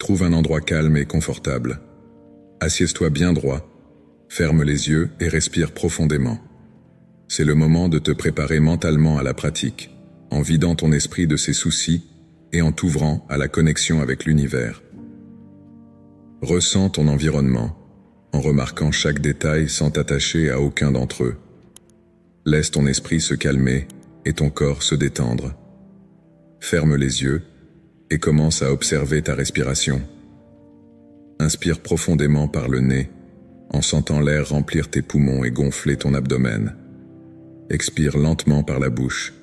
Trouve un endroit calme et confortable. Assieds-toi bien droit, ferme les yeux et respire profondément. C'est le moment de te préparer mentalement à la pratique, en vidant ton esprit de ses soucis et en t'ouvrant à la connexion avec l'univers. Ressens ton environnement, en remarquant chaque détail sans t'attacher à aucun d'entre eux. Laisse ton esprit se calmer et ton corps se détendre. Ferme les yeux et commence à observer ta respiration. Inspire profondément par le nez, en sentant l'air remplir tes poumons et gonfler ton abdomen. Expire lentement par la bouche,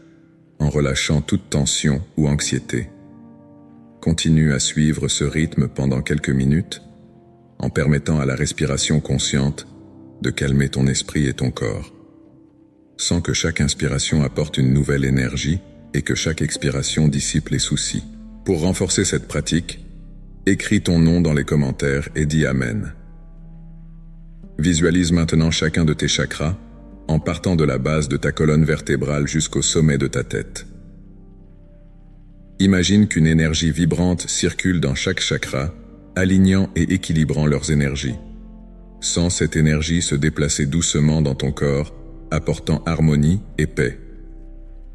en relâchant toute tension ou anxiété. Continue à suivre ce rythme pendant quelques minutes, en permettant à la respiration consciente de calmer ton esprit et ton corps. Sens que chaque inspiration apporte une nouvelle énergie et que chaque expiration dissipe les soucis. Pour renforcer cette pratique, écris ton nom dans les commentaires et dis Amen. Visualise maintenant chacun de tes chakras en partant de la base de ta colonne vertébrale jusqu'au sommet de ta tête. Imagine qu'une énergie vibrante circule dans chaque chakra, alignant et équilibrant leurs énergies. Sens cette énergie se déplacer doucement dans ton corps, apportant harmonie et paix.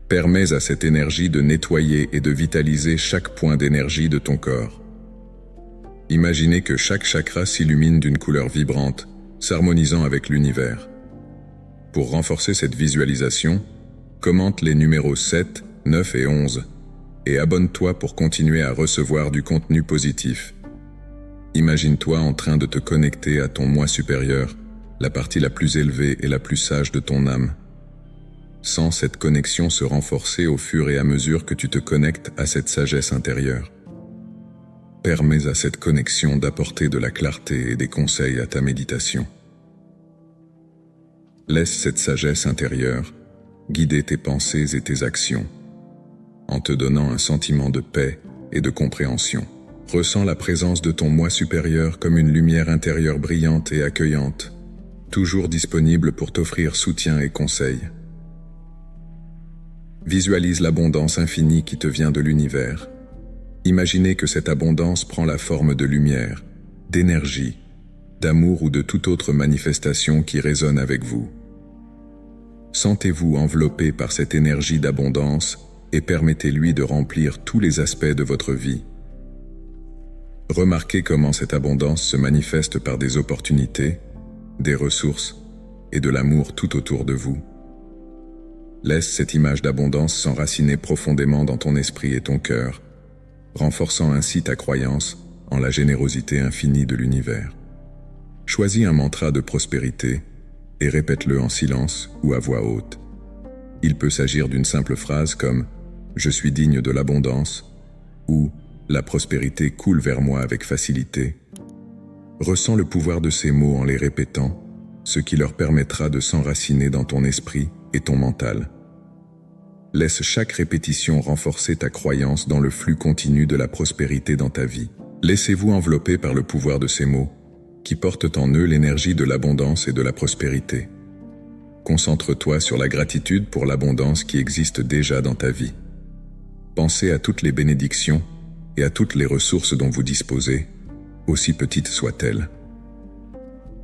Permets à cette énergie de nettoyer et de vitaliser chaque point d'énergie de ton corps. Imaginez que chaque chakra s'illumine d'une couleur vibrante, s'harmonisant avec l'univers. Pour renforcer cette visualisation, commente les numéros 7, 9 et 11 et abonne-toi pour continuer à recevoir du contenu positif. Imagine-toi en train de te connecter à ton moi supérieur, la partie la plus élevée et la plus sage de ton âme. Sens cette connexion se renforcer au fur et à mesure que tu te connectes à cette sagesse intérieure. Permets à cette connexion d'apporter de la clarté et des conseils à ta méditation. Laisse cette sagesse intérieure guider tes pensées et tes actions, en te donnant un sentiment de paix et de compréhension. Ressens la présence de ton moi supérieur comme une lumière intérieure brillante et accueillante, toujours disponible pour t'offrir soutien et conseils. Visualise l'abondance infinie qui te vient de l'univers. Imaginez que cette abondance prend la forme de lumière, d'énergie, d'amour ou de toute autre manifestation qui résonne avec vous. Sentez-vous enveloppé par cette énergie d'abondance et permettez-lui de remplir tous les aspects de votre vie. Remarquez comment cette abondance se manifeste par des opportunités, des ressources et de l'amour tout autour de vous. Laisse cette image d'abondance s'enraciner profondément dans ton esprit et ton cœur, renforçant ainsi ta croyance en la générosité infinie de l'univers. Choisis un mantra de prospérité et répète-le en silence ou à voix haute. Il peut s'agir d'une simple phrase comme « Je suis digne de l'abondance » ou « La prospérité coule vers moi avec facilité ». Ressens le pouvoir de ces mots en les répétant, ce qui leur permettra de s'enraciner dans ton esprit et ton mental. Laisse chaque répétition renforcer ta croyance dans le flux continu de la prospérité dans ta vie. Laissez-vous envelopper par le pouvoir de ces mots, qui portent en eux l'énergie de l'abondance et de la prospérité. Concentre-toi sur la gratitude pour l'abondance qui existe déjà dans ta vie. Pensez à toutes les bénédictions et à toutes les ressources dont vous disposez, aussi petites soient-elles.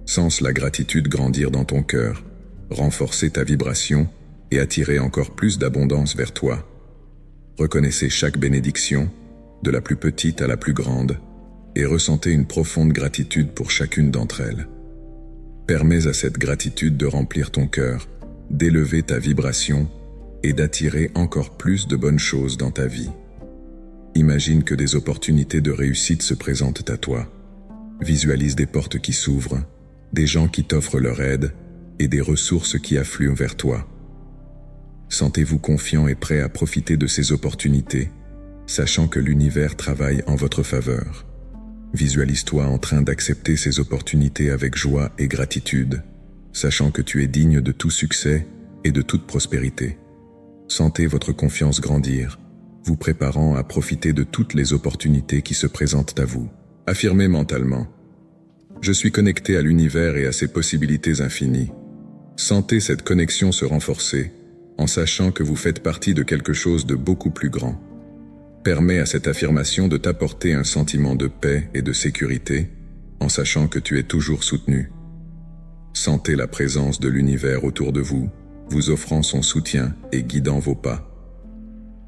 Sens la gratitude grandir dans ton cœur, renforcer ta vibration et attirer encore plus d'abondance vers toi. Reconnaissez chaque bénédiction, de la plus petite à la plus grande, et ressentez une profonde gratitude pour chacune d'entre elles. Permets à cette gratitude de remplir ton cœur, d'élever ta vibration et d'attirer encore plus de bonnes choses dans ta vie. Imagine que des opportunités de réussite se présentent à toi. Visualise des portes qui s'ouvrent, des gens qui t'offrent leur aide et des ressources qui affluent vers toi. Sentez-vous confiant et prêt à profiter de ces opportunités, sachant que l'univers travaille en votre faveur. Visualise-toi en train d'accepter ces opportunités avec joie et gratitude, sachant que tu es digne de tout succès et de toute prospérité. Sentez votre confiance grandir, vous préparant à profiter de toutes les opportunités qui se présentent à vous. Affirmez mentalement « Je suis connecté à l'univers et à ses possibilités infinies ». Sentez cette connexion se renforcer, en sachant que vous faites partie de quelque chose de beaucoup plus grand. Permets à cette affirmation de t'apporter un sentiment de paix et de sécurité, en sachant que tu es toujours soutenu. Sentez la présence de l'univers autour de vous, vous offrant son soutien et guidant vos pas.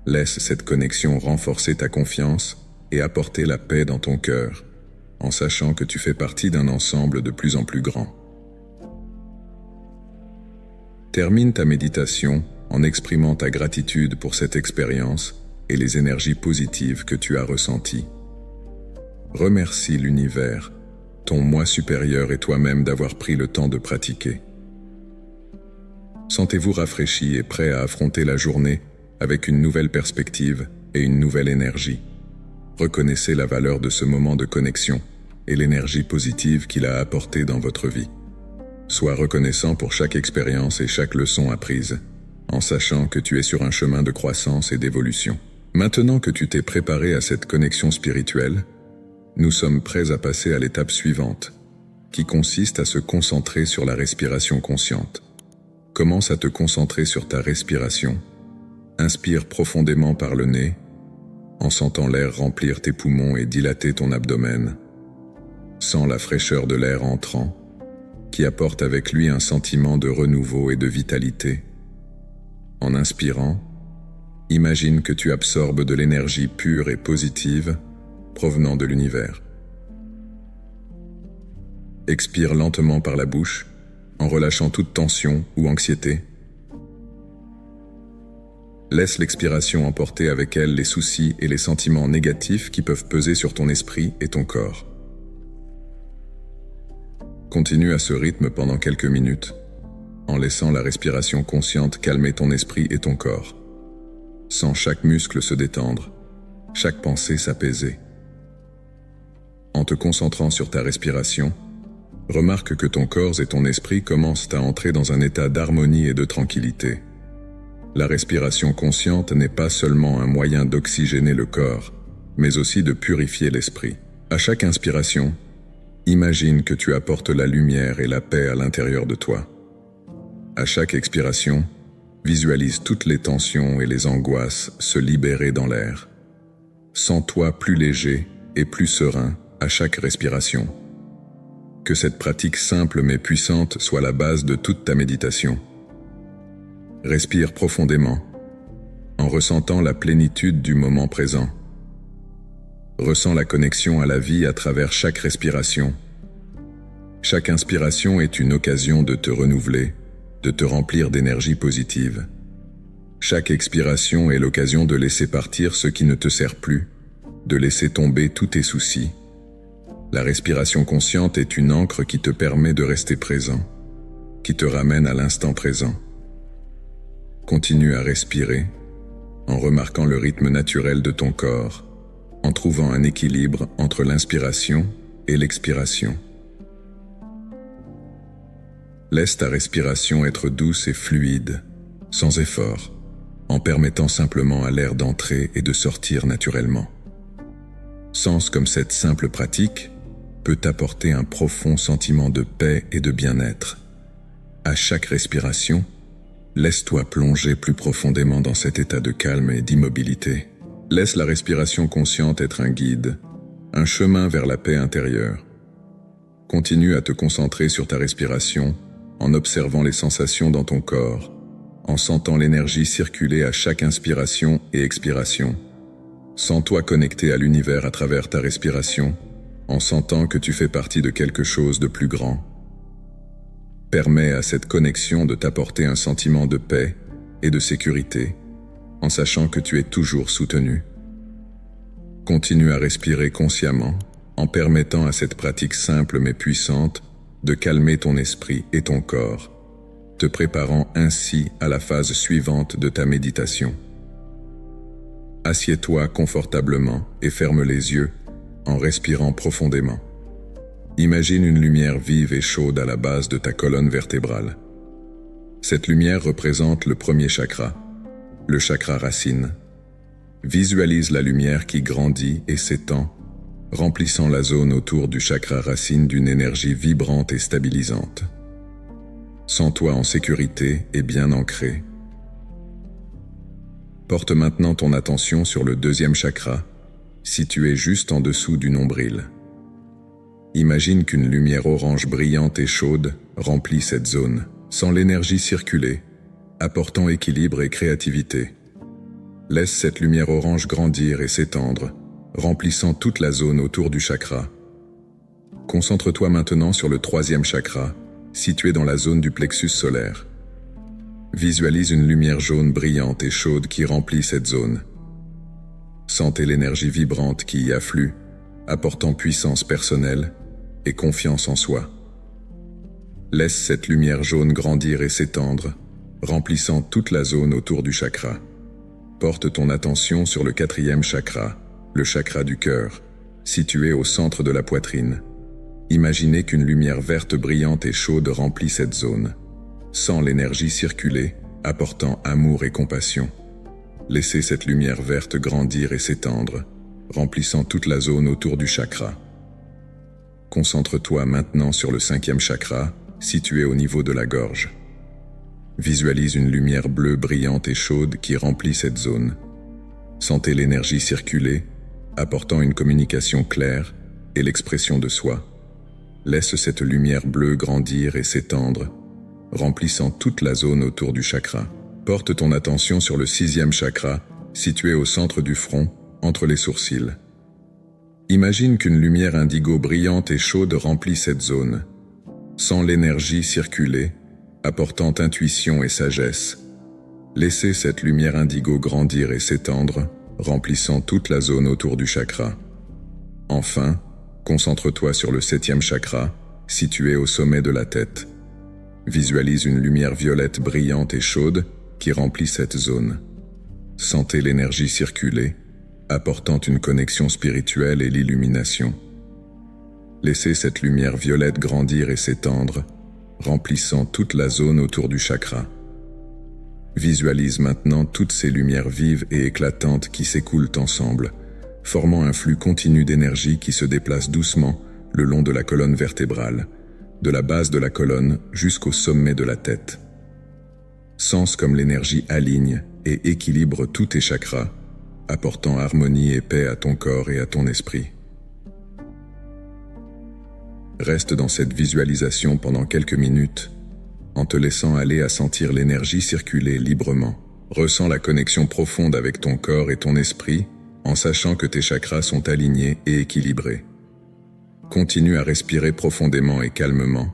Laisse cette connexion renforcer ta confiance et apporter la paix dans ton cœur, en sachant que tu fais partie d'un ensemble de plus en plus grand. Termine ta méditation en exprimant ta gratitude pour cette expérience et les énergies positives que tu as ressenties. Remercie l'univers, ton moi supérieur et toi-même d'avoir pris le temps de pratiquer. Sentez-vous rafraîchi et prêt à affronter la journée avec une nouvelle perspective et une nouvelle énergie. Reconnaissez la valeur de ce moment de connexion et l'énergie positive qu'il a apportée dans votre vie. Sois reconnaissant pour chaque expérience et chaque leçon apprise, en sachant que tu es sur un chemin de croissance et d'évolution. Maintenant que tu t'es préparé à cette connexion spirituelle, nous sommes prêts à passer à l'étape suivante, qui consiste à se concentrer sur la respiration consciente. Commence à te concentrer sur ta respiration. Inspire profondément par le nez, en sentant l'air remplir tes poumons et dilater ton abdomen. Sens la fraîcheur de l'air entrant, qui apporte avec lui un sentiment de renouveau et de vitalité. En inspirant, imagine que tu absorbes de l'énergie pure et positive provenant de l'univers. Expire lentement par la bouche, en relâchant toute tension ou anxiété. Laisse l'expiration emporter avec elle les soucis et les sentiments négatifs qui peuvent peser sur ton esprit et ton corps. Continue à ce rythme pendant quelques minutes, en laissant la respiration consciente calmer ton esprit et ton corps. Sens chaque muscle se détendre, chaque pensée s'apaiser. En te concentrant sur ta respiration, remarque que ton corps et ton esprit commencent à entrer dans un état d'harmonie et de tranquillité. La respiration consciente n'est pas seulement un moyen d'oxygéner le corps, mais aussi de purifier l'esprit. À chaque inspiration, imagine que tu apportes la lumière et la paix à l'intérieur de toi. À chaque expiration, visualise toutes les tensions et les angoisses se libérer dans l'air. Sens-toi plus léger et plus serein à chaque respiration. Que cette pratique simple mais puissante soit la base de toute ta méditation. Respire profondément, en ressentant la plénitude du moment présent. Ressens la connexion à la vie à travers chaque respiration. Chaque inspiration est une occasion de te renouveler, de te remplir d'énergie positive. Chaque expiration est l'occasion de laisser partir ce qui ne te sert plus, de laisser tomber tous tes soucis. La respiration consciente est une ancre qui te permet de rester présent, qui te ramène à l'instant présent. Continue à respirer, en remarquant le rythme naturel de ton corps, en trouvant un équilibre entre l'inspiration et l'expiration. Laisse ta respiration être douce et fluide, sans effort, en permettant simplement à l'air d'entrer et de sortir naturellement. Sens comme cette simple pratique peut t'apporter un profond sentiment de paix et de bien-être. À chaque respiration, laisse-toi plonger plus profondément dans cet état de calme et d'immobilité. Laisse la respiration consciente être un guide, un chemin vers la paix intérieure. Continue à te concentrer sur ta respiration en observant les sensations dans ton corps, en sentant l'énergie circuler à chaque inspiration et expiration. Sens-toi connecté à l'univers à travers ta respiration, en sentant que tu fais partie de quelque chose de plus grand. Permets à cette connexion de t'apporter un sentiment de paix et de sécurité, en sachant que tu es toujours soutenu. Continue à respirer consciemment, en permettant à cette pratique simple mais puissante de calmer ton esprit et ton corps, te préparant ainsi à la phase suivante de ta méditation. Assieds-toi confortablement et ferme les yeux en respirant profondément. Imagine une lumière vive et chaude à la base de ta colonne vertébrale. Cette lumière représente le premier chakra, le chakra racine. Visualise la lumière qui grandit et s'étend, remplissant la zone autour du chakra racine d'une énergie vibrante et stabilisante. Sens-toi en sécurité et bien ancré. Porte maintenant ton attention sur le deuxième chakra, situé juste en dessous du nombril. Imagine qu'une lumière orange brillante et chaude remplit cette zone, sans l'énergie circuler, apportant équilibre et créativité. Laisse cette lumière orange grandir et s'étendre, remplissant toute la zone autour du chakra. Concentre-toi maintenant sur le troisième chakra, situé dans la zone du plexus solaire. Visualise une lumière jaune brillante et chaude qui remplit cette zone. Sentez l'énergie vibrante qui y afflue, apportant puissance personnelle et confiance en soi. Laisse cette lumière jaune grandir et s'étendre, remplissant toute la zone autour du chakra. Porte ton attention sur le quatrième chakra, le chakra du cœur, situé au centre de la poitrine. Imaginez qu'une lumière verte brillante et chaude remplit cette zone. Sens l'énergie circuler, apportant amour et compassion. Laissez cette lumière verte grandir et s'étendre, remplissant toute la zone autour du chakra. Concentre-toi maintenant sur le cinquième chakra, situé au niveau de la gorge. Visualise une lumière bleue brillante et chaude qui remplit cette zone. Sentez l'énergie circuler, apportant une communication claire et l'expression de soi. Laisse cette lumière bleue grandir et s'étendre, remplissant toute la zone autour du chakra. Porte ton attention sur le sixième chakra, situé au centre du front, entre les sourcils. Imagine qu'une lumière indigo brillante et chaude remplit cette zone. Sens l'énergie circuler, apportant intuition et sagesse. Laissez cette lumière indigo grandir et s'étendre, remplissant toute la zone autour du chakra. Enfin, concentre-toi sur le septième chakra, situé au sommet de la tête. Visualise une lumière violette brillante et chaude qui remplit cette zone. Sentez l'énergie circuler, apportant une connexion spirituelle et l'illumination. Laissez cette lumière violette grandir et s'étendre, remplissant toute la zone autour du chakra. Visualise maintenant toutes ces lumières vives et éclatantes qui s'écoulent ensemble, formant un flux continu d'énergie qui se déplace doucement le long de la colonne vertébrale, de la base de la colonne jusqu'au sommet de la tête. Sens comme l'énergie aligne et équilibre tous tes chakras, apportant harmonie et paix à ton corps et à ton esprit. Reste dans cette visualisation pendant quelques minutes, en te laissant aller à sentir l'énergie circuler librement. Ressens la connexion profonde avec ton corps et ton esprit, en sachant que tes chakras sont alignés et équilibrés. Continue à respirer profondément et calmement,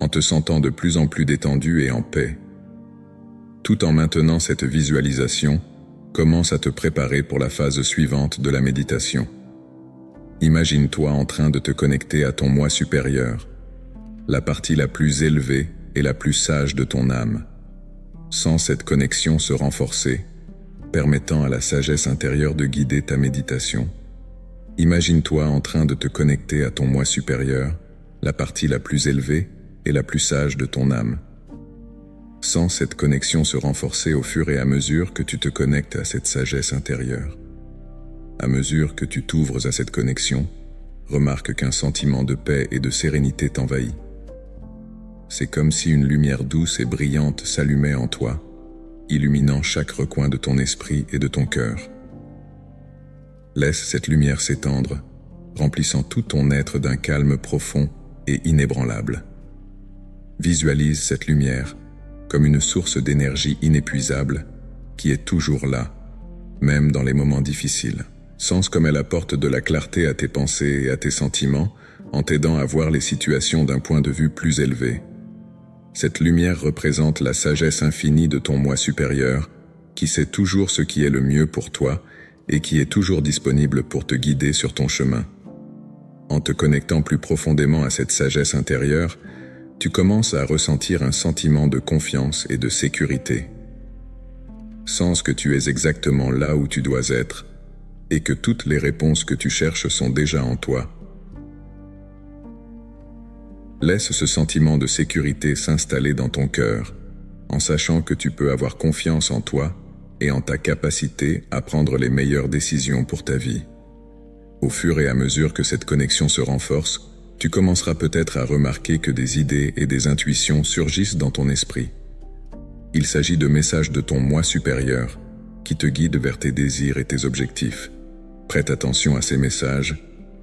en te sentant de plus en plus détendu et en paix. Tout en maintenant cette visualisation, commence à te préparer pour la phase suivante de la méditation. Imagine-toi en train de te connecter à ton moi supérieur, la partie la plus élevée et la plus sage de ton âme. Sens cette connexion se renforcer, permettant à la sagesse intérieure de guider ta méditation. Imagine-toi en train de te connecter à ton moi supérieur, la partie la plus élevée et la plus sage de ton âme. Sens cette connexion se renforcer au fur et à mesure que tu te connectes à cette sagesse intérieure. À mesure que tu t'ouvres à cette connexion, remarque qu'un sentiment de paix et de sérénité t'envahit. C'est comme si une lumière douce et brillante s'allumait en toi, illuminant chaque recoin de ton esprit et de ton cœur. Laisse cette lumière s'étendre, remplissant tout ton être d'un calme profond et inébranlable. Visualise cette lumière comme une source d'énergie inépuisable qui est toujours là, même dans les moments difficiles. Sens comme elle apporte de la clarté à tes pensées et à tes sentiments, en t'aidant à voir les situations d'un point de vue plus élevé. Cette lumière représente la sagesse infinie de ton moi supérieur, qui sait toujours ce qui est le mieux pour toi et qui est toujours disponible pour te guider sur ton chemin. En te connectant plus profondément à cette sagesse intérieure, tu commences à ressentir un sentiment de confiance et de sécurité. Sens que tu es exactement là où tu dois être et que toutes les réponses que tu cherches sont déjà en toi. Laisse ce sentiment de sécurité s'installer dans ton cœur, en sachant que tu peux avoir confiance en toi et en ta capacité à prendre les meilleures décisions pour ta vie. Au fur et à mesure que cette connexion se renforce, tu commenceras peut-être à remarquer que des idées et des intuitions surgissent dans ton esprit. Il s'agit de messages de ton moi supérieur, qui te guide vers tes désirs et tes objectifs. Prête attention à ces messages,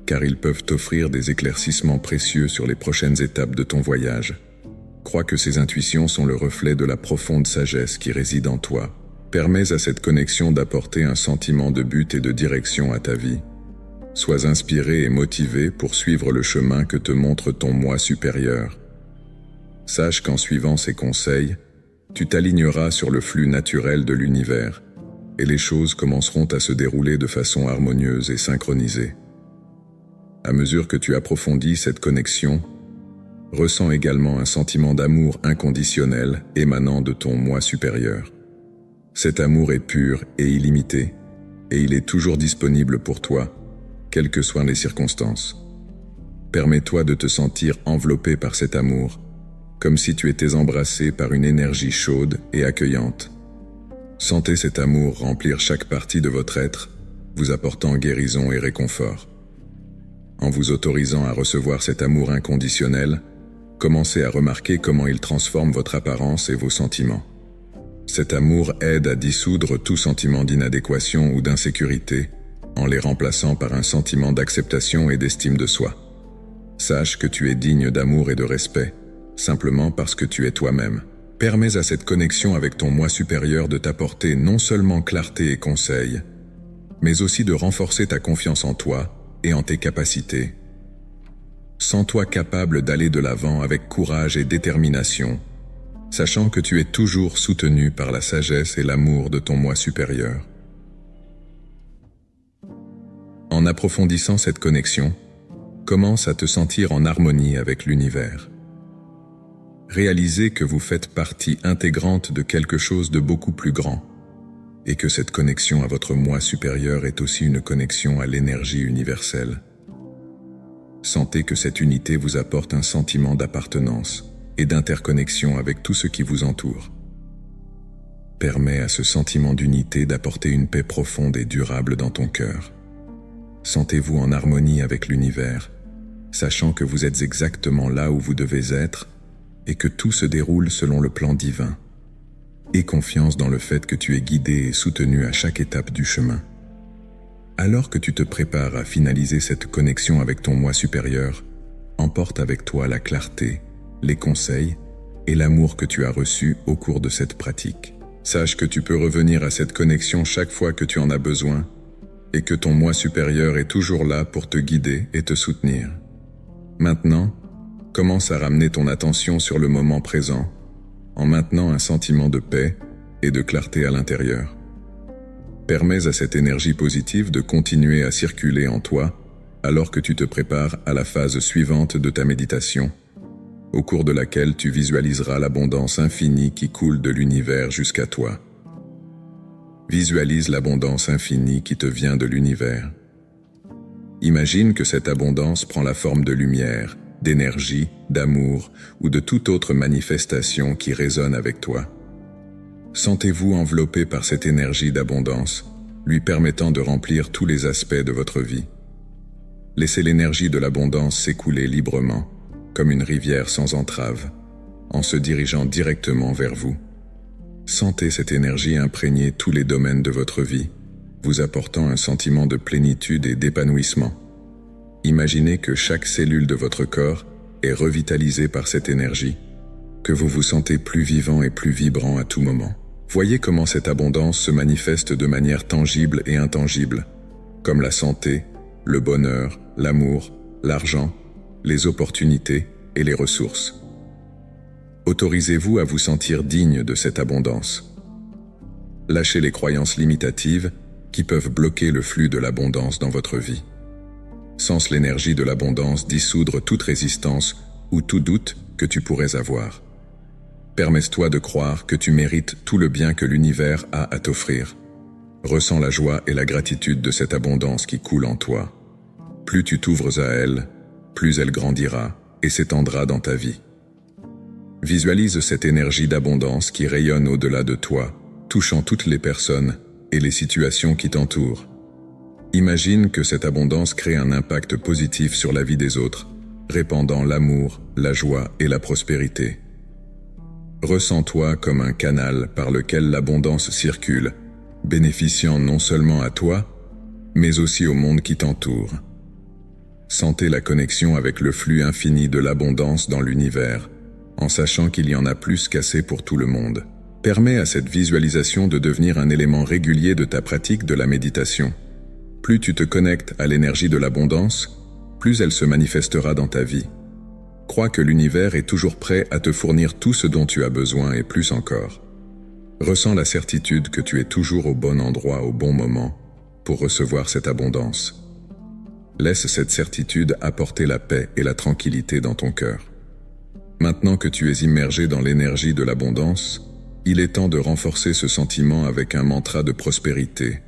car ils peuvent t'offrir des éclaircissements précieux sur les prochaines étapes de ton voyage. Crois que ces intuitions sont le reflet de la profonde sagesse qui réside en toi. Permets à cette connexion d'apporter un sentiment de but et de direction à ta vie. Sois inspiré et motivé pour suivre le chemin que te montre ton moi supérieur. Sache qu'en suivant ces conseils, tu t'aligneras sur le flux naturel de l'univers, et les choses commenceront à se dérouler de façon harmonieuse et synchronisée. À mesure que tu approfondis cette connexion, ressens également un sentiment d'amour inconditionnel émanant de ton moi supérieur. Cet amour est pur et illimité, et il est toujours disponible pour toi, quelles que soient les circonstances. Permets-toi de te sentir enveloppé par cet amour, comme si tu étais embrassé par une énergie chaude et accueillante. Sentez cet amour remplir chaque partie de votre être, vous apportant guérison et réconfort. En vous autorisant à recevoir cet amour inconditionnel, commencez à remarquer comment il transforme votre apparence et vos sentiments. Cet amour aide à dissoudre tout sentiment d'inadéquation ou d'insécurité, en les remplaçant par un sentiment d'acceptation et d'estime de soi. Sache que tu es digne d'amour et de respect, simplement parce que tu es toi-même. Permets à cette connexion avec ton moi supérieur de t'apporter non seulement clarté et conseil, mais aussi de renforcer ta confiance en toi et en tes capacités. Sens-toi capable d'aller de l'avant avec courage et détermination, sachant que tu es toujours soutenu par la sagesse et l'amour de ton moi supérieur. En approfondissant cette connexion, commence à te sentir en harmonie avec l'univers. Réalisez que vous faites partie intégrante de quelque chose de beaucoup plus grand, et que cette connexion à votre moi supérieur est aussi une connexion à l'énergie universelle. Sentez que cette unité vous apporte un sentiment d'appartenance et d'interconnexion avec tout ce qui vous entoure. Permets à ce sentiment d'unité d'apporter une paix profonde et durable dans ton cœur. Sentez-vous en harmonie avec l'univers, sachant que vous êtes exactement là où vous devez être et que tout se déroule selon le plan divin. Aie confiance dans le fait que tu es guidé et soutenu à chaque étape du chemin. Alors que tu te prépares à finaliser cette connexion avec ton moi supérieur, emporte avec toi la clarté, les conseils et l'amour que tu as reçus au cours de cette pratique. Sache que tu peux revenir à cette connexion chaque fois que tu en as besoin et que ton moi supérieur est toujours là pour te guider et te soutenir. Maintenant, commence à ramener ton attention sur le moment présent en maintenant un sentiment de paix et de clarté à l'intérieur. Permets à cette énergie positive de continuer à circuler en toi alors que tu te prépares à la phase suivante de ta méditation, au cours de laquelle tu visualiseras l'abondance infinie qui coule de l'univers jusqu'à toi. Visualise l'abondance infinie qui te vient de l'univers. Imagine que cette abondance prend la forme de lumière, d'énergie, d'amour ou de toute autre manifestation qui résonne avec toi. Sentez-vous enveloppé par cette énergie d'abondance, lui permettant de remplir tous les aspects de votre vie. Laissez l'énergie de l'abondance s'écouler librement, comme une rivière sans entrave, en se dirigeant directement vers vous. Sentez cette énergie imprégner tous les domaines de votre vie, vous apportant un sentiment de plénitude et d'épanouissement. Imaginez que chaque cellule de votre corps est revitalisée par cette énergie, que vous vous sentez plus vivant et plus vibrant à tout moment. Voyez comment cette abondance se manifeste de manière tangible et intangible, comme la santé, le bonheur, l'amour, l'argent, les opportunités et les ressources. Autorisez-vous à vous sentir digne de cette abondance. Lâchez les croyances limitatives qui peuvent bloquer le flux de l'abondance dans votre vie. Sens l'énergie de l'abondance dissoudre toute résistance ou tout doute que tu pourrais avoir. Permets-toi de croire que tu mérites tout le bien que l'univers a à t'offrir. Ressens la joie et la gratitude de cette abondance qui coule en toi. Plus tu t'ouvres à elle, plus elle grandira et s'étendra dans ta vie. Visualise cette énergie d'abondance qui rayonne au-delà de toi, touchant toutes les personnes et les situations qui t'entourent. Imagine que cette abondance crée un impact positif sur la vie des autres, répandant l'amour, la joie et la prospérité. Ressens-toi comme un canal par lequel l'abondance circule, bénéficiant non seulement à toi, mais aussi au monde qui t'entoure. Sentez la connexion avec le flux infini de l'abondance dans l'univers, en sachant qu'il y en a plus qu'assez pour tout le monde. Permets à cette visualisation de devenir un élément régulier de ta pratique de la méditation. Plus tu te connectes à l'énergie de l'abondance, plus elle se manifestera dans ta vie. Crois que l'univers est toujours prêt à te fournir tout ce dont tu as besoin et plus encore. Ressens la certitude que tu es toujours au bon endroit au bon moment pour recevoir cette abondance. Laisse cette certitude apporter la paix et la tranquillité dans ton cœur. Maintenant que tu es immergé dans l'énergie de l'abondance, il est temps de renforcer ce sentiment avec un mantra de prospérité.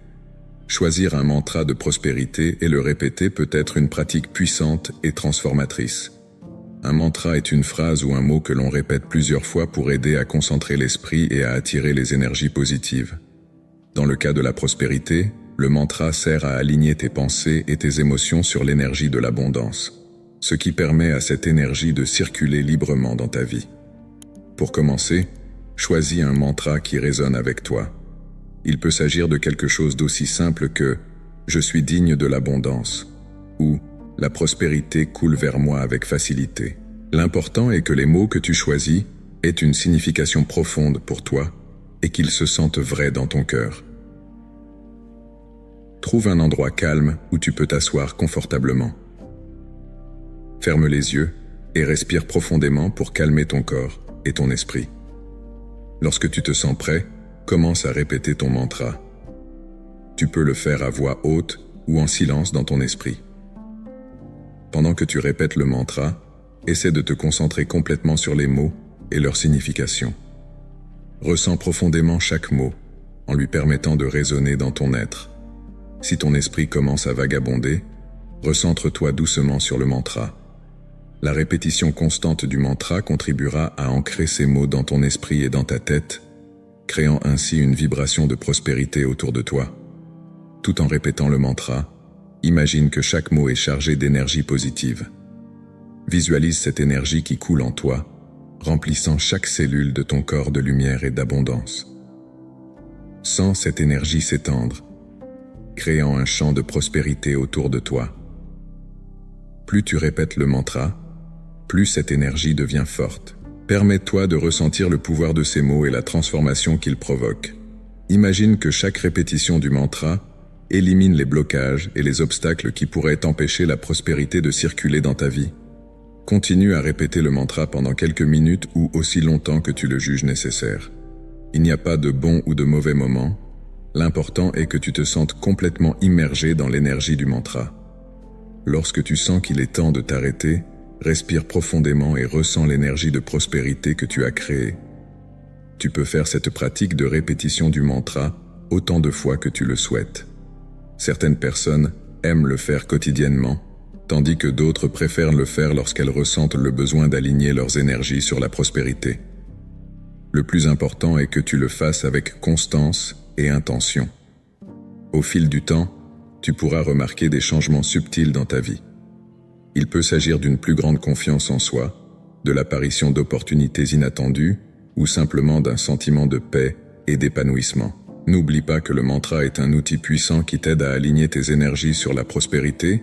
Choisir un mantra de prospérité et le répéter peut être une pratique puissante et transformatrice. Un mantra est une phrase ou un mot que l'on répète plusieurs fois pour aider à concentrer l'esprit et à attirer les énergies positives. Dans le cas de la prospérité, le mantra sert à aligner tes pensées et tes émotions sur l'énergie de l'abondance, ce qui permet à cette énergie de circuler librement dans ta vie. Pour commencer, choisis un mantra qui résonne avec toi. Il peut s'agir de quelque chose d'aussi simple que « Je suis digne de l'abondance » ou « La prospérité coule vers moi avec facilité ». L'important est que les mots que tu choisis aient une signification profonde pour toi et qu'ils se sentent vrais dans ton cœur. Trouve un endroit calme où tu peux t'asseoir confortablement. Ferme les yeux et respire profondément pour calmer ton corps et ton esprit. Lorsque tu te sens prêt, commence à répéter ton mantra. Tu peux le faire à voix haute ou en silence dans ton esprit. Pendant que tu répètes le mantra, essaie de te concentrer complètement sur les mots et leur signification. Ressens profondément chaque mot, en lui permettant de résonner dans ton être. Si ton esprit commence à vagabonder, recentre-toi doucement sur le mantra. La répétition constante du mantra contribuera à ancrer ces mots dans ton esprit et dans ta tête, créant ainsi une vibration de prospérité autour de toi. Tout en répétant le mantra, imagine que chaque mot est chargé d'énergie positive. Visualise cette énergie qui coule en toi, remplissant chaque cellule de ton corps de lumière et d'abondance. Sens cette énergie s'étendre, créant un champ de prospérité autour de toi. Plus tu répètes le mantra, plus cette énergie devient forte. Permets-toi de ressentir le pouvoir de ces mots et la transformation qu'ils provoquent. Imagine que chaque répétition du mantra élimine les blocages et les obstacles qui pourraient empêcher la prospérité de circuler dans ta vie. Continue à répéter le mantra pendant quelques minutes ou aussi longtemps que tu le juges nécessaire. Il n'y a pas de bon ou de mauvais moment. L'important est que tu te sentes complètement immergé dans l'énergie du mantra. Lorsque tu sens qu'il est temps de t'arrêter, respire profondément et ressens l'énergie de prospérité que tu as créée. Tu peux faire cette pratique de répétition du mantra autant de fois que tu le souhaites. Certaines personnes aiment le faire quotidiennement, tandis que d'autres préfèrent le faire lorsqu'elles ressentent le besoin d'aligner leurs énergies sur la prospérité. Le plus important est que tu le fasses avec constance et intention. Au fil du temps, tu pourras remarquer des changements subtils dans ta vie. Il peut s'agir d'une plus grande confiance en soi, de l'apparition d'opportunités inattendues ou simplement d'un sentiment de paix et d'épanouissement. N'oublie pas que le mantra est un outil puissant qui t'aide à aligner tes énergies sur la prospérité,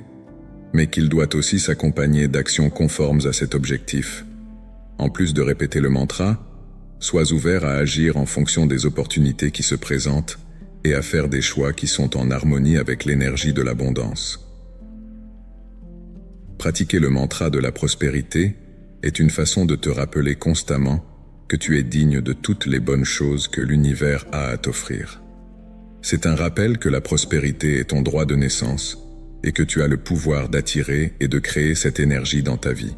mais qu'il doit aussi s'accompagner d'actions conformes à cet objectif. En plus de répéter le mantra, sois ouvert à agir en fonction des opportunités qui se présentent et à faire des choix qui sont en harmonie avec l'énergie de l'abondance. Pratiquer le mantra de la prospérité est une façon de te rappeler constamment que tu es digne de toutes les bonnes choses que l'univers a à t'offrir. C'est un rappel que la prospérité est ton droit de naissance et que tu as le pouvoir d'attirer et de créer cette énergie dans ta vie.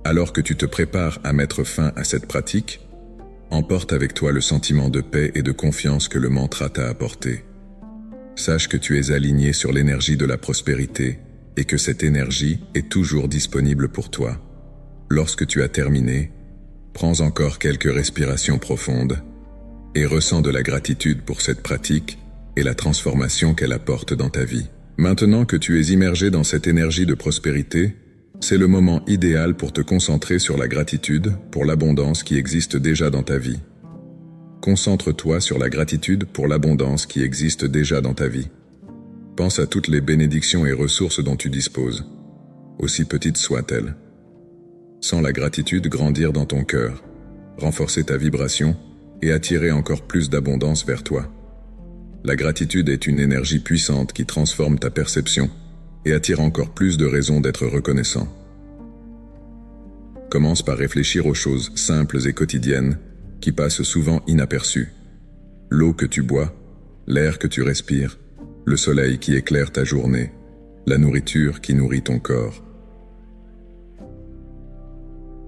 Alors que tu te prépares à mettre fin à cette pratique, emporte avec toi le sentiment de paix et de confiance que le mantra t'a apporté. Sache que tu es aligné sur l'énergie de la prospérité et que cette énergie est toujours disponible pour toi. Lorsque tu as terminé, prends encore quelques respirations profondes et ressens de la gratitude pour cette pratique et la transformation qu'elle apporte dans ta vie. Maintenant que tu es immergé dans cette énergie de prospérité, c'est le moment idéal pour te concentrer sur la gratitude pour l'abondance qui existe déjà dans ta vie. Concentre-toi sur la gratitude pour l'abondance qui existe déjà dans ta vie. Pense à toutes les bénédictions et ressources dont tu disposes, aussi petites soient-elles. Sens la gratitude grandir dans ton cœur, renforcer ta vibration et attirer encore plus d'abondance vers toi. La gratitude est une énergie puissante qui transforme ta perception et attire encore plus de raisons d'être reconnaissant. Commence par réfléchir aux choses simples et quotidiennes qui passent souvent inaperçues. L'eau que tu bois, l'air que tu respires, le soleil qui éclaire ta journée, la nourriture qui nourrit ton corps.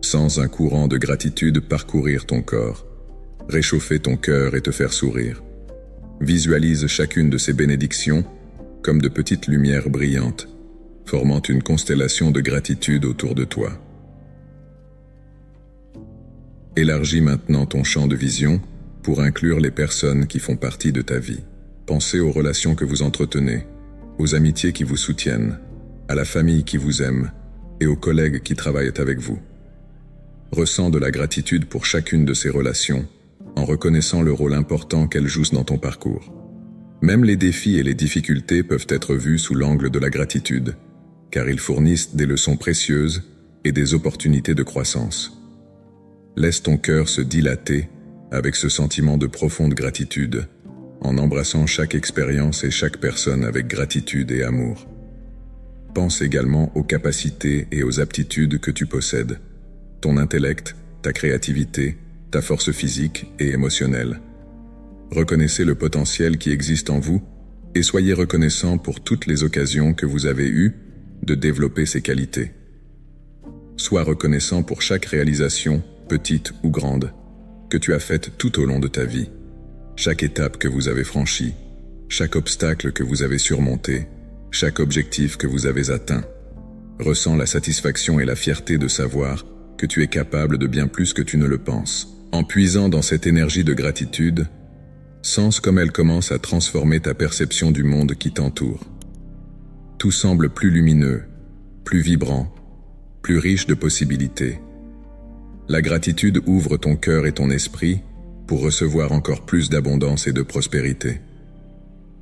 Sens un courant de gratitude parcourir ton corps, réchauffer ton cœur et te faire sourire. Visualise chacune de ces bénédictions comme de petites lumières brillantes, formant une constellation de gratitude autour de toi. Élargis maintenant ton champ de vision pour inclure les personnes qui font partie de ta vie. Pensez aux relations que vous entretenez, aux amitiés qui vous soutiennent, à la famille qui vous aime et aux collègues qui travaillent avec vous. Ressens de la gratitude pour chacune de ces relations en reconnaissant le rôle important qu'elles jouent dans ton parcours. Même les défis et les difficultés peuvent être vus sous l'angle de la gratitude, car ils fournissent des leçons précieuses et des opportunités de croissance. Laisse ton cœur se dilater avec ce sentiment de profonde gratitude, en embrassant chaque expérience et chaque personne avec gratitude et amour. Pense également aux capacités et aux aptitudes que tu possèdes, ton intellect, ta créativité, ta force physique et émotionnelle. Reconnaissez le potentiel qui existe en vous et soyez reconnaissant pour toutes les occasions que vous avez eues de développer ces qualités. Sois reconnaissant pour chaque réalisation, petite ou grande, que tu as faite tout au long de ta vie, chaque étape que vous avez franchie, chaque obstacle que vous avez surmonté, chaque objectif que vous avez atteint. Ressens la satisfaction et la fierté de savoir que tu es capable de bien plus que tu ne le penses. En puisant dans cette énergie de gratitude, sens comme elle commence à transformer ta perception du monde qui t'entoure. Tout semble plus lumineux, plus vibrant, plus riche de possibilités. La gratitude ouvre ton cœur et ton esprit pour recevoir encore plus d'abondance et de prospérité.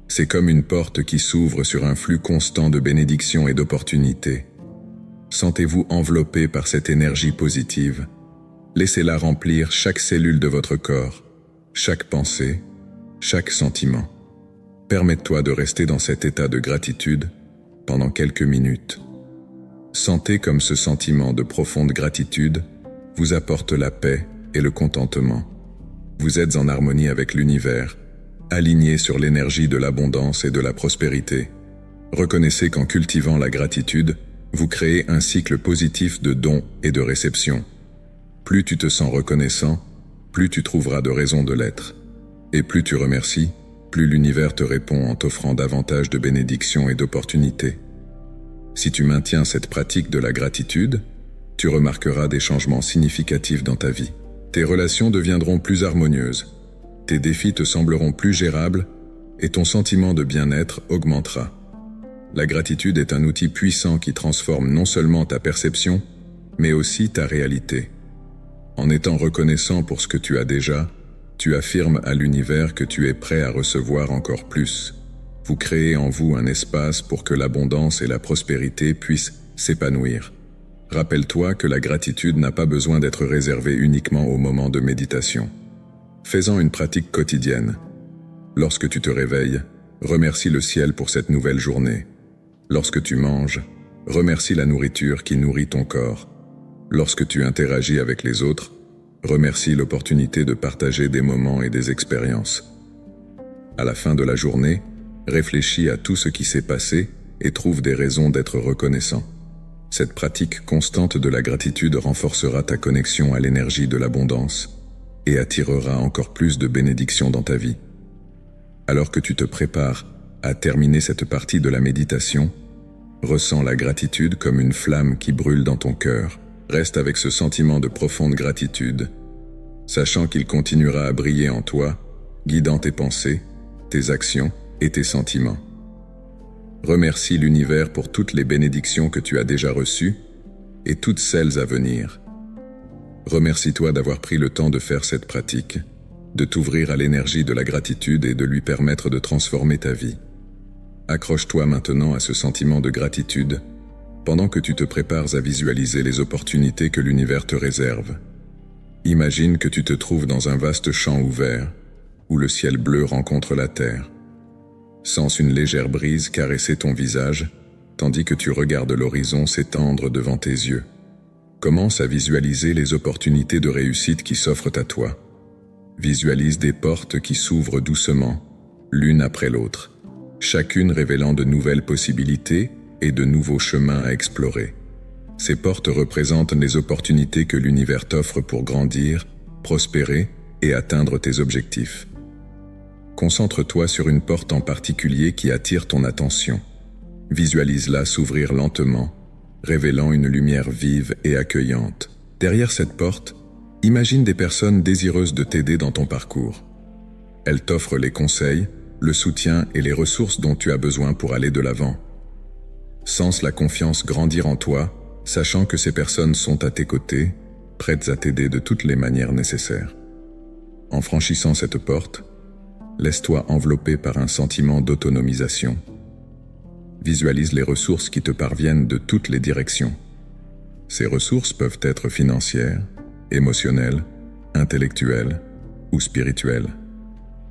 C'est comme une porte qui s'ouvre sur un flux constant de bénédictions et d'opportunités. Sentez-vous enveloppé par cette énergie positive. Laissez-la remplir chaque cellule de votre corps, chaque pensée, chaque sentiment. Permets-toi de rester dans cet état de gratitude pendant quelques minutes. Sentez comme ce sentiment de profonde gratitude vous apporte la paix et le contentement. Vous êtes en harmonie avec l'univers, aligné sur l'énergie de l'abondance et de la prospérité. Reconnaissez qu'en cultivant la gratitude, vous créez un cycle positif de dons et de réception. Plus tu te sens reconnaissant, plus tu trouveras de raisons de l'être. Et plus tu remercies, plus l'univers te répond en t'offrant davantage de bénédictions et d'opportunités. Si tu maintiens cette pratique de la gratitude, tu remarqueras des changements significatifs dans ta vie. Tes relations deviendront plus harmonieuses, tes défis te sembleront plus gérables et ton sentiment de bien-être augmentera. La gratitude est un outil puissant qui transforme non seulement ta perception, mais aussi ta réalité. En étant reconnaissant pour ce que tu as déjà, tu affirmes à l'univers que tu es prêt à recevoir encore plus. Vous créez en vous un espace pour que l'abondance et la prospérité puissent s'épanouir. Rappelle-toi que la gratitude n'a pas besoin d'être réservée uniquement au moment de méditation. Fais-en une pratique quotidienne. Lorsque tu te réveilles, remercie le ciel pour cette nouvelle journée. Lorsque tu manges, remercie la nourriture qui nourrit ton corps. Lorsque tu interagis avec les autres, remercie l'opportunité de partager des moments et des expériences. À la fin de la journée, réfléchis à tout ce qui s'est passé et trouve des raisons d'être reconnaissant. Cette pratique constante de la gratitude renforcera ta connexion à l'énergie de l'abondance et attirera encore plus de bénédictions dans ta vie. Alors que tu te prépares à terminer cette partie de la méditation, ressens la gratitude comme une flamme qui brûle dans ton cœur. Reste avec ce sentiment de profonde gratitude, sachant qu'il continuera à briller en toi, guidant tes pensées, tes actions et tes sentiments. Remercie l'univers pour toutes les bénédictions que tu as déjà reçues et toutes celles à venir. Remercie-toi d'avoir pris le temps de faire cette pratique de t'ouvrir à l'énergie de la gratitude et de lui permettre de transformer ta vie. Accroche-toi maintenant à ce sentiment de gratitude pendant que tu te prépares à visualiser les opportunités que l'univers te réserve. Imagine que tu te trouves dans un vaste champ ouvert, où le ciel bleu rencontre la terre. Sens une légère brise caresser ton visage, tandis que tu regardes l'horizon s'étendre devant tes yeux. Commence à visualiser les opportunités de réussite qui s'offrent à toi. Visualise des portes qui s'ouvrent doucement, l'une après l'autre, chacune révélant de nouvelles possibilités et de nouveaux chemins à explorer. Ces portes représentent les opportunités que l'univers t'offre pour grandir, prospérer et atteindre tes objectifs. Concentre-toi sur une porte en particulier qui attire ton attention. Visualise-la s'ouvrir lentement, révélant une lumière vive et accueillante. Derrière cette porte, imagine des personnes désireuses de t'aider dans ton parcours. Elles t'offrent les conseils, le soutien et les ressources dont tu as besoin pour aller de l'avant. Sens la confiance grandir en toi, sachant que ces personnes sont à tes côtés, prêtes à t'aider de toutes les manières nécessaires. En franchissant cette porte, laisse-toi envelopper par un sentiment d'autonomisation. Visualise les ressources qui te parviennent de toutes les directions. Ces ressources peuvent être financières, émotionnelles, intellectuelles ou spirituelles.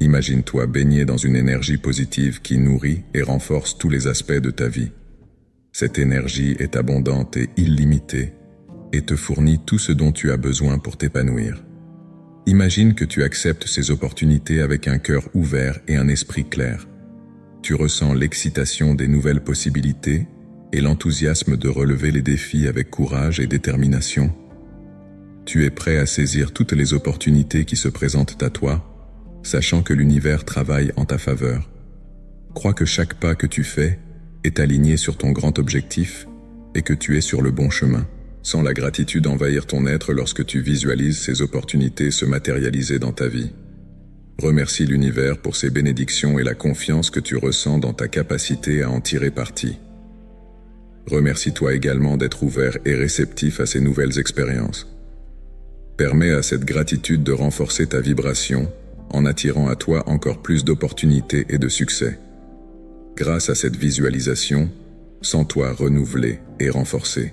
Imagine-toi baigné dans une énergie positive qui nourrit et renforce tous les aspects de ta vie. Cette énergie est abondante et illimitée et te fournit tout ce dont tu as besoin pour t'épanouir. Imagine que tu acceptes ces opportunités avec un cœur ouvert et un esprit clair. Tu ressens l'excitation des nouvelles possibilités et l'enthousiasme de relever les défis avec courage et détermination. Tu es prêt à saisir toutes les opportunités qui se présentent à toi, sachant que l'univers travaille en ta faveur. Crois que chaque pas que tu fais est aligné sur ton grand objectif et que tu es sur le bon chemin. Sens la gratitude envahir ton être lorsque tu visualises ces opportunités se matérialiser dans ta vie. Remercie l'univers pour ses bénédictions et la confiance que tu ressens dans ta capacité à en tirer parti. Remercie-toi également d'être ouvert et réceptif à ces nouvelles expériences. Permets à cette gratitude de renforcer ta vibration en attirant à toi encore plus d'opportunités et de succès. Grâce à cette visualisation, sens-toi renouvelé et renforcé.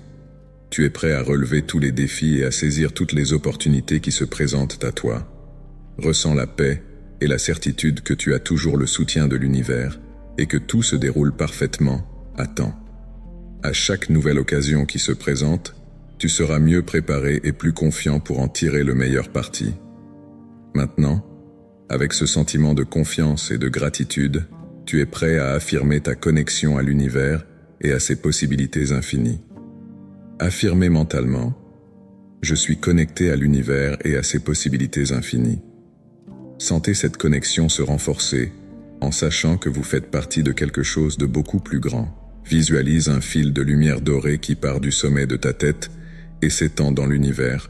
Tu es prêt à relever tous les défis et à saisir toutes les opportunités qui se présentent à toi. Ressens la paix et la certitude que tu as toujours le soutien de l'univers et que tout se déroule parfaitement à temps. À chaque nouvelle occasion qui se présente, tu seras mieux préparé et plus confiant pour en tirer le meilleur parti. Maintenant, avec ce sentiment de confiance et de gratitude, tu es prêt à affirmer ta connexion à l'univers et à ses possibilités infinies. Affirmez mentalement « Je suis connecté à l'univers et à ses possibilités infinies ». Sentez cette connexion se renforcer en sachant que vous faites partie de quelque chose de beaucoup plus grand. Visualise un fil de lumière dorée qui part du sommet de ta tête et s'étend dans l'univers,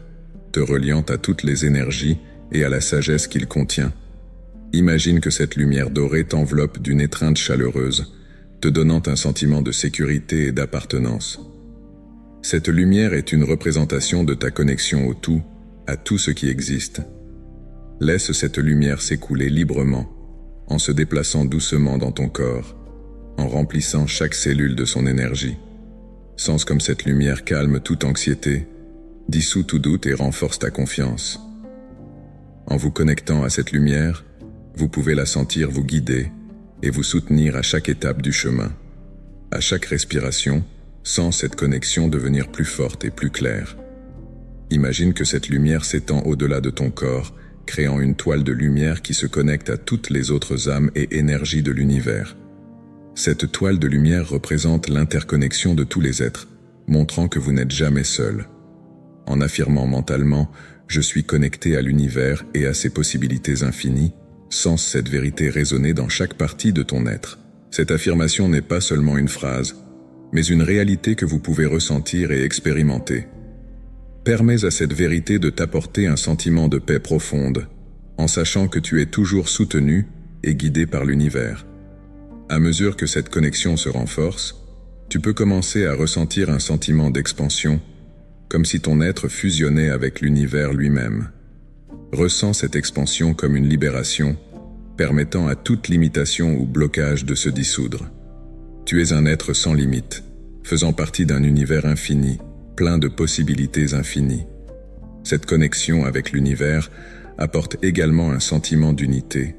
te reliant à toutes les énergies et à la sagesse qu'il contient. Imagine que cette lumière dorée t'enveloppe d'une étreinte chaleureuse, te donnant un sentiment de sécurité et d'appartenance. Cette lumière est une représentation de ta connexion au tout, à tout ce qui existe. Laisse cette lumière s'écouler librement, en se déplaçant doucement dans ton corps, en remplissant chaque cellule de son énergie. Sens comme cette lumière calme toute anxiété, dissout tout doute et renforce ta confiance. En vous connectant à cette lumière, vous pouvez la sentir vous guider et vous soutenir à chaque étape du chemin. À chaque respiration, sens cette connexion devenir plus forte et plus claire. Imagine que cette lumière s'étend au-delà de ton corps, créant une toile de lumière qui se connecte à toutes les autres âmes et énergies de l'univers. Cette toile de lumière représente l'interconnexion de tous les êtres, montrant que vous n'êtes jamais seul. En affirmant mentalement « Je suis connecté à l'univers et à ses possibilités infinies », sens cette vérité résonner dans chaque partie de ton être. Cette affirmation n'est pas seulement une phrase, mais une réalité que vous pouvez ressentir et expérimenter. Permets à cette vérité de t'apporter un sentiment de paix profonde, en sachant que tu es toujours soutenu et guidé par l'univers. À mesure que cette connexion se renforce, tu peux commencer à ressentir un sentiment d'expansion, comme si ton être fusionnait avec l'univers lui-même. Ressens cette expansion comme une libération, permettant à toute limitation ou blocage de se dissoudre. Tu es un être sans limite, faisant partie d'un univers infini, plein de possibilités infinies. Cette connexion avec l'univers apporte également un sentiment d'unité.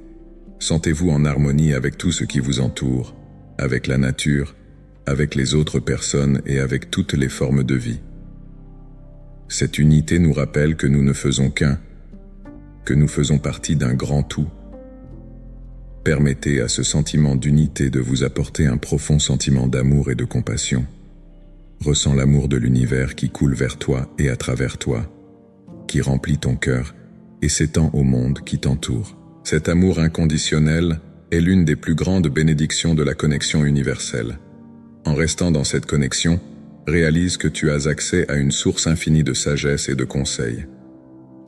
Sentez-vous en harmonie avec tout ce qui vous entoure, avec la nature, avec les autres personnes et avec toutes les formes de vie. Cette unité nous rappelle que nous ne faisons qu'un, que nous faisons partie d'un grand tout. Permettez à ce sentiment d'unité de vous apporter un profond sentiment d'amour et de compassion. Ressens l'amour de l'univers qui coule vers toi et à travers toi, qui remplit ton cœur et s'étend au monde qui t'entoure. Cet amour inconditionnel est l'une des plus grandes bénédictions de la connexion universelle. En restant dans cette connexion, réalise que tu as accès à une source infinie de sagesse et de conseils.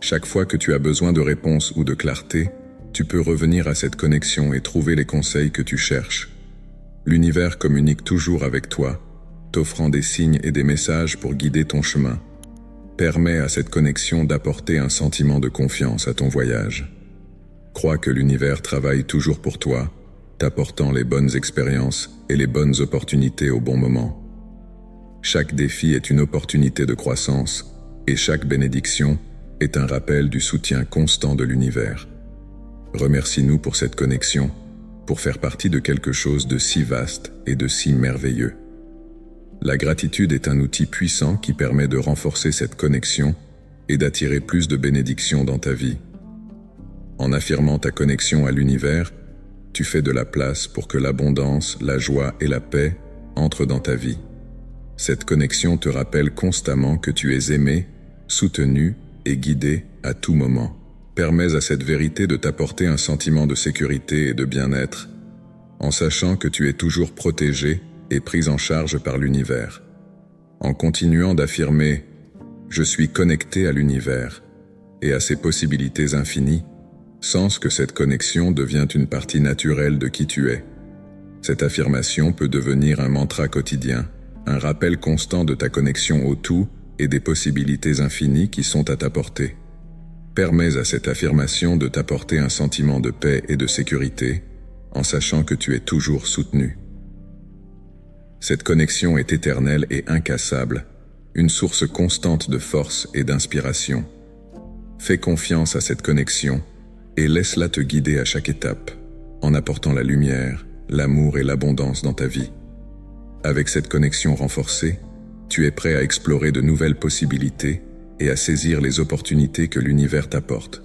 Chaque fois que tu as besoin de réponses ou de clarté, tu peux revenir à cette connexion et trouver les conseils que tu cherches. L'univers communique toujours avec toi, t'offrant des signes et des messages pour guider ton chemin. Permets à cette connexion d'apporter un sentiment de confiance à ton voyage. Crois que l'univers travaille toujours pour toi, t'apportant les bonnes expériences et les bonnes opportunités au bon moment. Chaque défi est une opportunité de croissance, et chaque bénédiction est un rappel du soutien constant de l'univers. Remercie-nous pour cette connexion, pour faire partie de quelque chose de si vaste et de si merveilleux. La gratitude est un outil puissant qui permet de renforcer cette connexion et d'attirer plus de bénédictions dans ta vie. En affirmant ta connexion à l'univers, tu fais de la place pour que l'abondance, la joie et la paix entrent dans ta vie. Cette connexion te rappelle constamment que tu es aimé, soutenu et guidé à tout moment. Permets à cette vérité de t'apporter un sentiment de sécurité et de bien-être, en sachant que tu es toujours protégé et pris en charge par l'univers. En continuant d'affirmer « Je suis connecté à l'univers » et à ses possibilités infinies, sens que cette connexion devient une partie naturelle de qui tu es. Cette affirmation peut devenir un mantra quotidien, un rappel constant de ta connexion au tout et des possibilités infinies qui sont à ta portée. Permets à cette affirmation de t'apporter un sentiment de paix et de sécurité, en sachant que tu es toujours soutenu. Cette connexion est éternelle et incassable, une source constante de force et d'inspiration. Fais confiance à cette connexion et laisse-la te guider à chaque étape, en apportant la lumière, l'amour et l'abondance dans ta vie. Avec cette connexion renforcée, tu es prêt à explorer de nouvelles possibilités et à saisir les opportunités que l'univers t'apporte.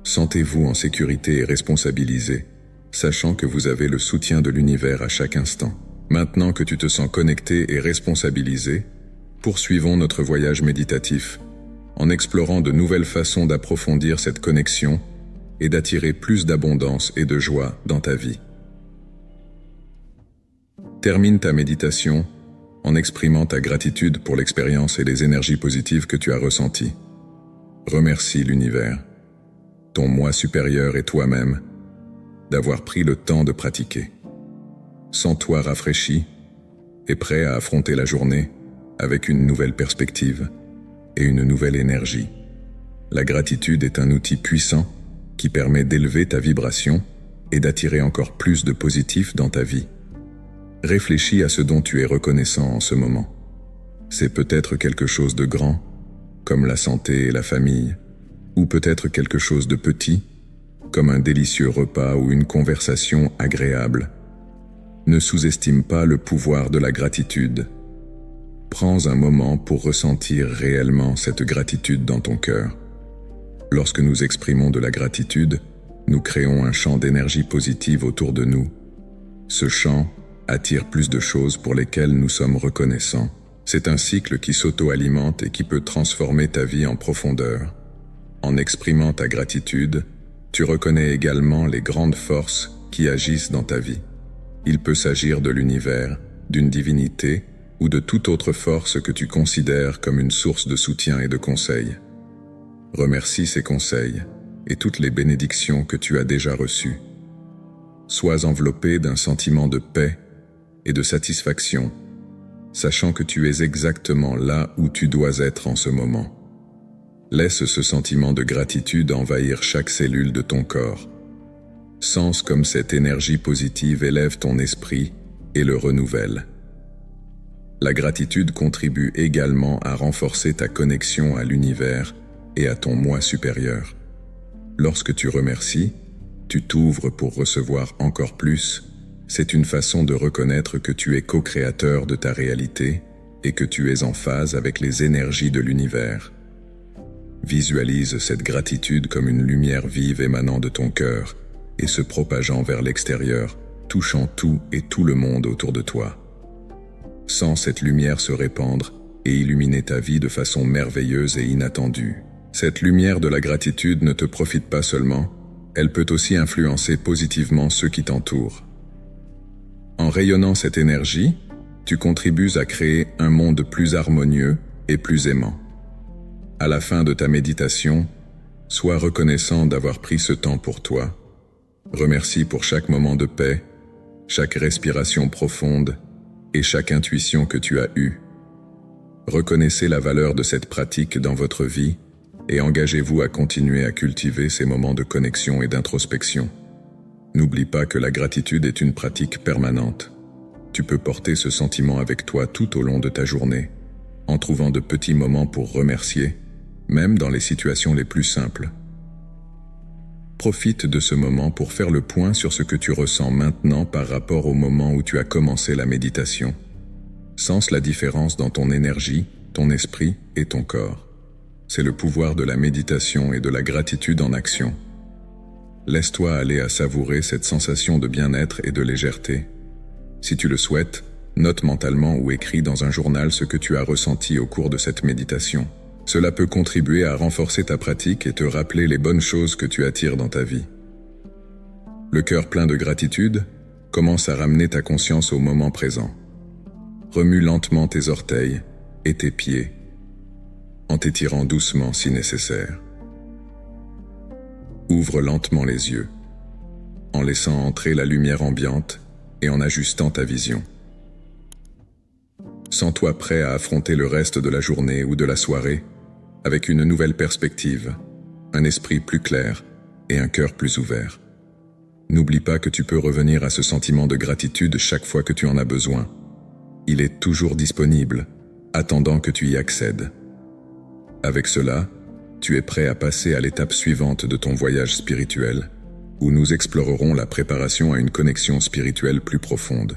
Sentez-vous en sécurité et responsabilisé, sachant que vous avez le soutien de l'univers à chaque instant. Maintenant que tu te sens connecté et responsabilisé, poursuivons notre voyage méditatif, en explorant de nouvelles façons d'approfondir cette connexion et d'attirer plus d'abondance et de joie dans ta vie. Termine ta méditation en exprimant ta gratitude pour l'expérience et les énergies positives que tu as ressenties. Remercie l'univers, ton moi supérieur et toi-même, d'avoir pris le temps de pratiquer. Sens-toi rafraîchi et prêt à affronter la journée avec une nouvelle perspective et une nouvelle énergie. La gratitude est un outil puissant qui permet d'élever ta vibration et d'attirer encore plus de positif dans ta vie. Réfléchis à ce dont tu es reconnaissant en ce moment. C'est peut-être quelque chose de grand, comme la santé et la famille, ou peut-être quelque chose de petit, comme un délicieux repas ou une conversation agréable. Ne sous-estime pas le pouvoir de la gratitude. Prends un moment pour ressentir réellement cette gratitude dans ton cœur. Lorsque nous exprimons de la gratitude, nous créons un champ d'énergie positive autour de nous. Ce champ attire plus de choses pour lesquelles nous sommes reconnaissants. C'est un cycle qui s'auto-alimente et qui peut transformer ta vie en profondeur. En exprimant ta gratitude, tu reconnais également les grandes forces qui agissent dans ta vie. Il peut s'agir de l'univers, d'une divinité ou de toute autre force que tu considères comme une source de soutien et de conseils. Remercie ces conseils et toutes les bénédictions que tu as déjà reçues. Sois enveloppé d'un sentiment de paix et de satisfaction, sachant que tu es exactement là où tu dois être en ce moment. Laisse ce sentiment de gratitude envahir chaque cellule de ton corps. Sens comme cette énergie positive élève ton esprit et le renouvelle. La gratitude contribue également à renforcer ta connexion à l'univers et à ton moi supérieur. Lorsque tu remercies, tu t'ouvres pour recevoir encore plus. C'est une façon de reconnaître que tu es co-créateur de ta réalité et que tu es en phase avec les énergies de l'univers. Visualise cette gratitude comme une lumière vive émanant de ton cœur et se propageant vers l'extérieur, touchant tout et tout le monde autour de toi. Sens cette lumière se répandre et illuminer ta vie de façon merveilleuse et inattendue. Cette lumière de la gratitude ne te profite pas seulement, elle peut aussi influencer positivement ceux qui t'entourent. En rayonnant cette énergie, tu contribues à créer un monde plus harmonieux et plus aimant. À la fin de ta méditation, sois reconnaissant d'avoir pris ce temps pour toi. Remercie pour chaque moment de paix, chaque respiration profonde et chaque intuition que tu as eue. Reconnaissez la valeur de cette pratique dans votre vie et engagez-vous à continuer à cultiver ces moments de connexion et d'introspection. N'oublie pas que la gratitude est une pratique permanente. Tu peux porter ce sentiment avec toi tout au long de ta journée, en trouvant de petits moments pour remercier, même dans les situations les plus simples. Profite de ce moment pour faire le point sur ce que tu ressens maintenant par rapport au moment où tu as commencé la méditation. Sens la différence dans ton énergie, ton esprit et ton corps. C'est le pouvoir de la méditation et de la gratitude en action. Laisse-toi aller à savourer cette sensation de bien-être et de légèreté. Si tu le souhaites, note mentalement ou écris dans un journal ce que tu as ressenti au cours de cette méditation. Cela peut contribuer à renforcer ta pratique et te rappeler les bonnes choses que tu attires dans ta vie. Le cœur plein de gratitude commence à ramener ta conscience au moment présent. Remue lentement tes orteils et tes pieds, en t'étirant doucement si nécessaire. Ouvre lentement les yeux, en laissant entrer la lumière ambiante et en ajustant ta vision. Sens-toi prêt à affronter le reste de la journée ou de la soirée avec une nouvelle perspective, un esprit plus clair et un cœur plus ouvert. N'oublie pas que tu peux revenir à ce sentiment de gratitude chaque fois que tu en as besoin. Il est toujours disponible, attendant que tu y accèdes. Avec cela, tu es prêt à passer à l'étape suivante de ton voyage spirituel, où nous explorerons la préparation à une connexion spirituelle plus profonde.